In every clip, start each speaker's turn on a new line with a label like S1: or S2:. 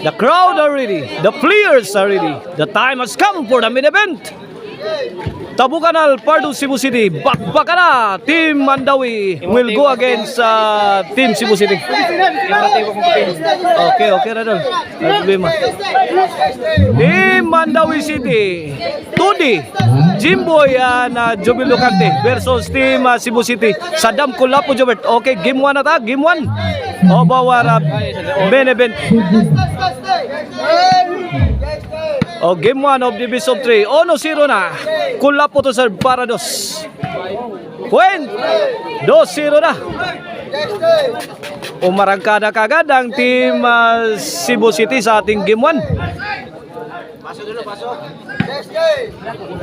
S1: The crowd are ready. The players are ready. The time has come for the main event. Tabu Kanal, Pardu, Cebu City. Bakbakan na. Team Mandawi will go against Team Cebu City. Okay, Radol. Team Mandawi City. Tudi, Jimboy na Jubil Lucante versus Team Cebu City. Saddam Kulapo Jobert. Okay, game 1 na ta. Game 1. O bawara main event. O game 1 of the best of 3. 1-0 na. Kulapo to serve para dos. Point 2-0 na. Umarangkada kagad ang Team Cebu City sa ating game 1.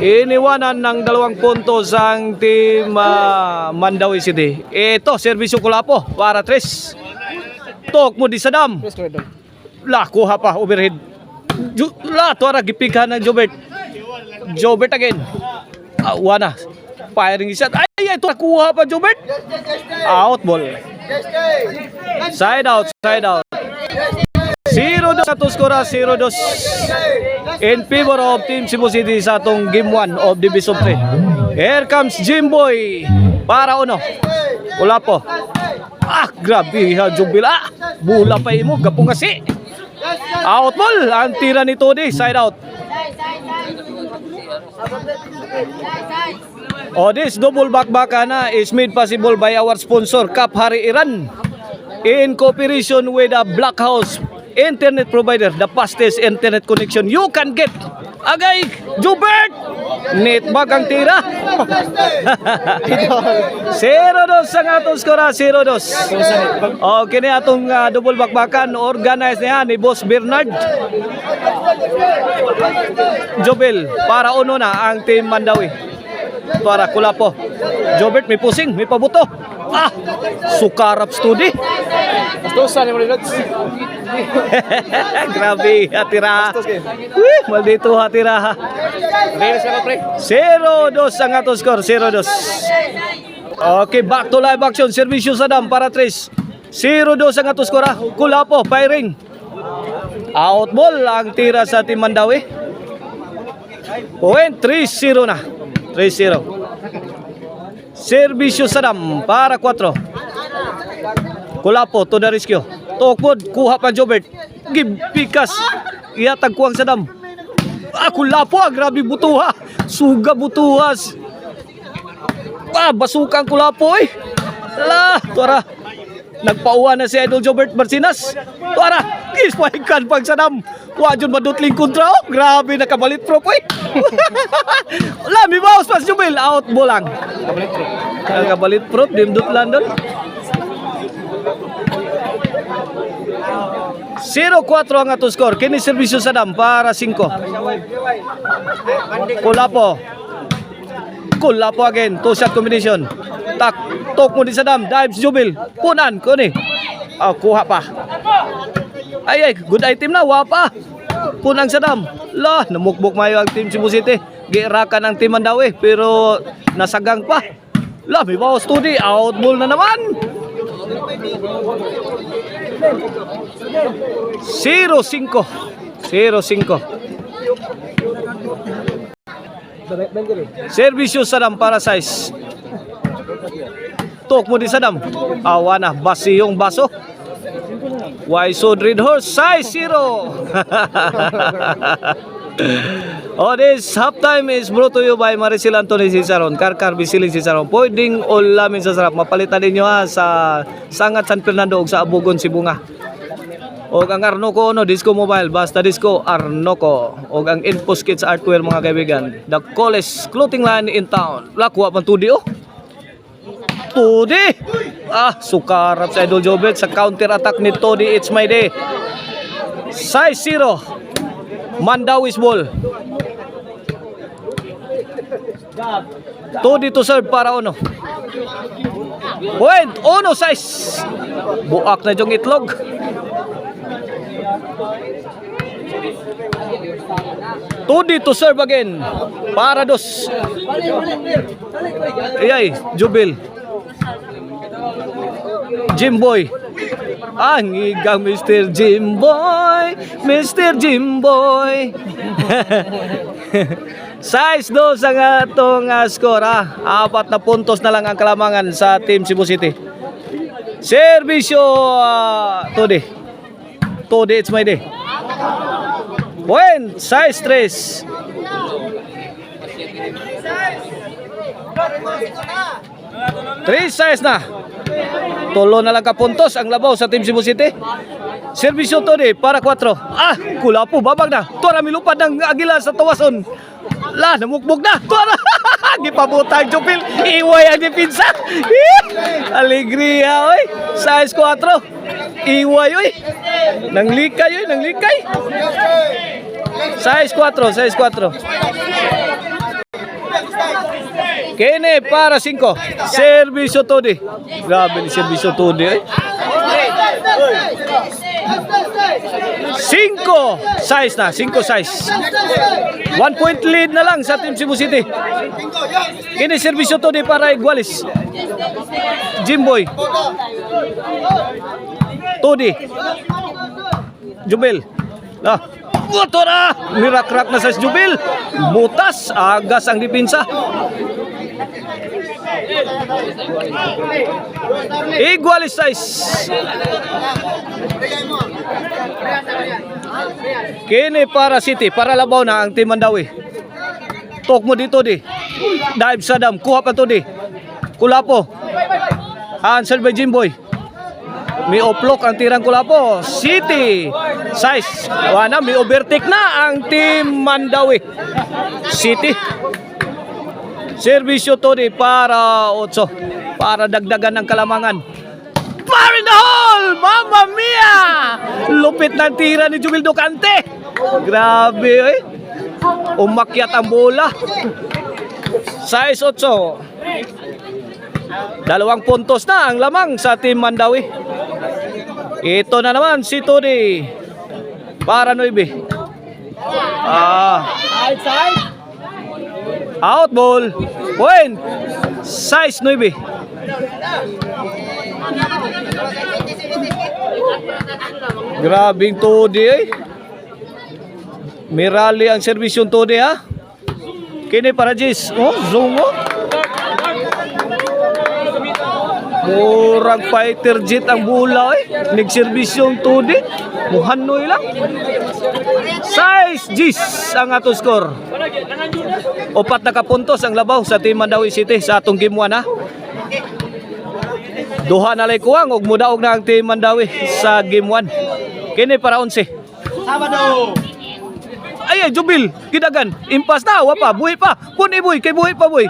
S1: Iniwanan ng 2 puntos ang Team Mandawi City. Ito, serbisyo Kulapo para 3. Tok mo di Sadam. La, kuha pa, overhead. La, tuwara, gipighan ng Jobert. Jobert again. Wana. Firing shot. Ay, ito, kuha pa Jobert. Out ball. Side out. 0-2 sa tuskora, 0-2 in favor of Team Cebu City sa atong game 1 of the best of 3. Here comes Jimboy para uno. Wala po. Grabe ha, Jubila. Bula pa imo, gapong kasi. Out ball, ang tira ni Tony, side out. This double bakbakana is made possible by our sponsor, Kap Hari Iran, in cooperation with a Black House internet provider, the fastest internet connection you can get. Agay, Jubert! Netbag ang tira. 0-2 ang atong skora, 0-2. Okay na atong double bakbakan, organize na yan ni Boss Bernard. Jobel, para uno na ang Team Mandawi. Para Kulapo. Jobert, may pusing, may pabuto. Sukarap studi. Grabe, hatira. Maldito hatira. 0-2 ang ato score, 0-2. Okay, back to live action. Servisyo Sadam para 3. 0-2 ang ato score. Kulapo, firing. Out ball ang tira sa Team Mandawi. Point 3-0 na. 3-0. Servisyo Sadam para 4. Kulapo to the rescue. Tokpod, kuha pa Jobert. Gibikas. Iatag ko ang Sadam. Kulapo, grabe butuha. Suga butuhas. Basukang Kulapo eh. Tuara. Nagpauwa na si Idol Jobert Marcinas. Tuara, kispahikan pag Sadam. Wajon madutling kontra. Grabe, nakabalit pro po eh. Lami bawas pas Jubil. Out bolang. Nakabalit pro. Dimdut London. 0-4 ang ato score. Kini servisyo Sadam para 5. Kulapo again. 2-shot combination. Tok mo di Sadam. Dives Jubil. Punan. Kuni. Kuha pa. Ay, good item na. Wapa. Punang Sadam. Namukbok mayo ang Team Cebu City. Giirakan ang Team Mandawi. Pero nasagang pa. May bawas tudi. Out ball na naman. 0-5. Servisyo Sadam para 6. Tok mo di Sadam. Awana. Basi yung baso. Why so dread horse? 6-0. This halftime is brought to you by Maricel Anthony Cisaron. Karkar Bisiling Cisaron. Pwedeng ulamin sa sarap. Mapalitan ninyo sa Sangat San Fernando o sa Abugon, Sibunga. O ang Arnoco Disco Mobile. Basta Disco Arnoco. O ang Infos Kids Artwear mga kaibigan. The coolest clothing line in town. Lakuha pang tudi Tudi! Sukarap sa Idol Jobert sa counter attack ni Todi. It's my day. 6-0. Mandawi's ball. Todi to serve para uno. Point 1-6. Buak na yung itlog. Todi to serve again. Para 2. Ayay, Jubil. Jimboy. Ang igang Mr. Jimboy, Mr. Jimboy. Size 2 ang atong score. 4 na puntos na lang ang kalamangan sa Team Cebu City. Servisyo Tode. Tode, it's my day. Point, size 3. Three size na. Tulo na lang ka puntos ang labaw sa Team Cebu City. Servisyo Tode para 4. Kulapo, babag na. Tuara milupad ng Agila sa tawason. Namukbog na. Tuara. Gipabutang Jupil. Iway ang dipinsa. Alegria, oy. Size 4. Iway, oy. Nanglikay, oy. Nanglikay. Size 4. Size 4. Kene para 5. Servisyo Tode. Grabe ni servisyo Tode, eh. 5 size na. 5 size. 1 point lead na lang sa Team Cebu City. Kene servisyo Tode para Igualis. Jimboy. Tode. Jubel. Motora! Mirak-rak na sa Jubel. Butas. Agas ang dipinsa. Igualis size. Kini para City. Para labaw na ang Team Mandawi. Tok mo dito di. Dive sa dam. Kuha pa to di. Kulapo. Answer by Jimboy. May oplok ang tirang Kulapo. City. Size. Wana, may overtake na ang Team Mandawi. City. Servisyo to di para 8. Para dagdagan ng kalamangan. Fire in the hole! Mamma mia! Lupit ng tira ni Jumil Ducante. Grabe, eh. Umakyat ang bola. Size 8. 2 puntos na ang lamang sa Team Mandawi. Ito na naman si Todi para 9. Out ball. Point. Size 9. Grabing Todi, eh. Mirali ang servisyon Todi, ha. Kini para Jis. Zoom mo. Murag fighter jet ang bula, eh. Nagservisyong Todi. Muhanoy lang. Size Gis ang ato score. 4 na kapuntos ang labaw sa Team Mandawi City sa atong game 1, ha. Duha na lay kuwang ug mudaog na ang Team Mandawi sa game 1. Kini para 11. Sabado. Ay, Jubil, gidagan. Impas na, wapa, buhi pa. Puni buhi, kay buhi pa buhi.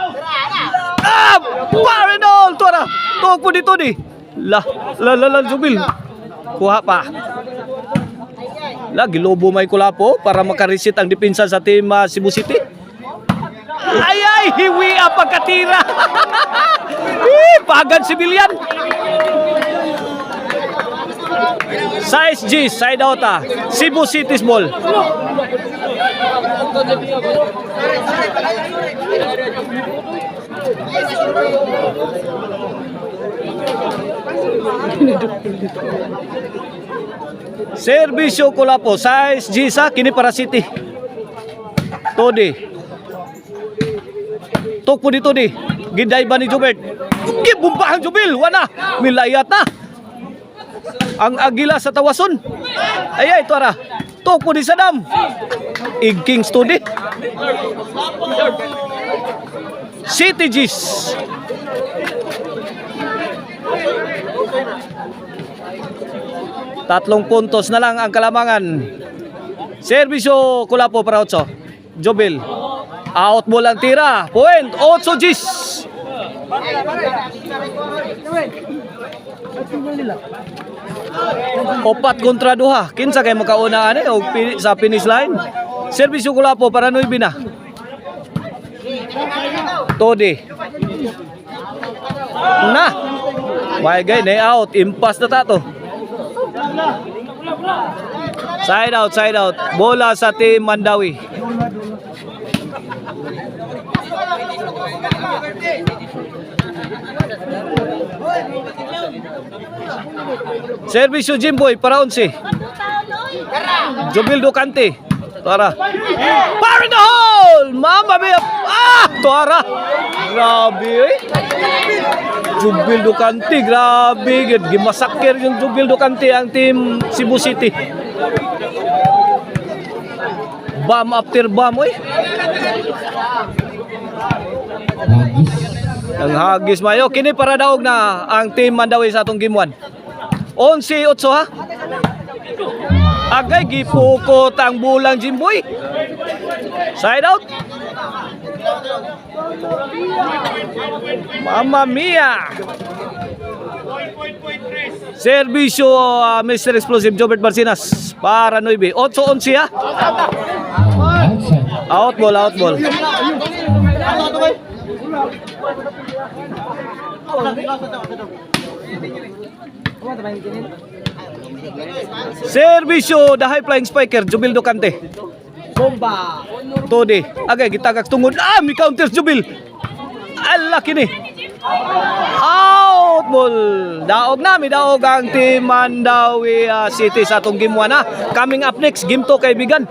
S1: Parinol, tuara. Tuog po dito di. Jubil. Kuha pa. Lagi lobo may Kulapo para makareset ang depensa sa Team Cebu City. Ay, hiwi ang pagkatira. Pagad civilian. Size G, side out, Cebu City's ball. Servisyo Kulapo, size G sa kini para City. Todi. Tok po dito di. Giday ba ni Jubert? Gibumbahan Jubil, wana. Milayat na. Ang Agila sa tawason. Ay, tuara. Tok po di sa dam. Kings Todi. City G's. Tatlong puntos na lang ang kalamangan. Servisyo Kulapo para 8. Jobil. Out ball ang tira. Point. 8 G's. Opat kontra duha. Kinsa kay makauna ani og sa finish line. Servisyo Kulapo para 9 na. Todi. Na. May gay na out. Impas na tato. Side out. Bola sa Team Mandawi. Servisyo Jimboy para 11. Jubil Ducante. Tuara. Fire in the hole! Mama mia! Tuara! Grabe eh. Jubil Ducante, grabe. Gimasakir yung Jubil Ducante ang team Cebu City. Bam after bam eh. Ang hagis mayo. Kini para daog na ang team Mandawi sa atong game 1. 11-8 ha. Agay gipukot ang bulang Jimboy. Side out. Mamma mia. Servisyo Mr. Explosive Jobert Barcinas para 9. 8-11 ha. Out ball, out ball. Servisyo the high flying spiker Jubil Ducante. Bomba. Todi. Agay gitagak tungod. Mi counter Jubil. Ala kini. Out ball. Daog na mi daog ang team Mandawi City sa atong game 1 ha. Coming up next game 2 kaibigan.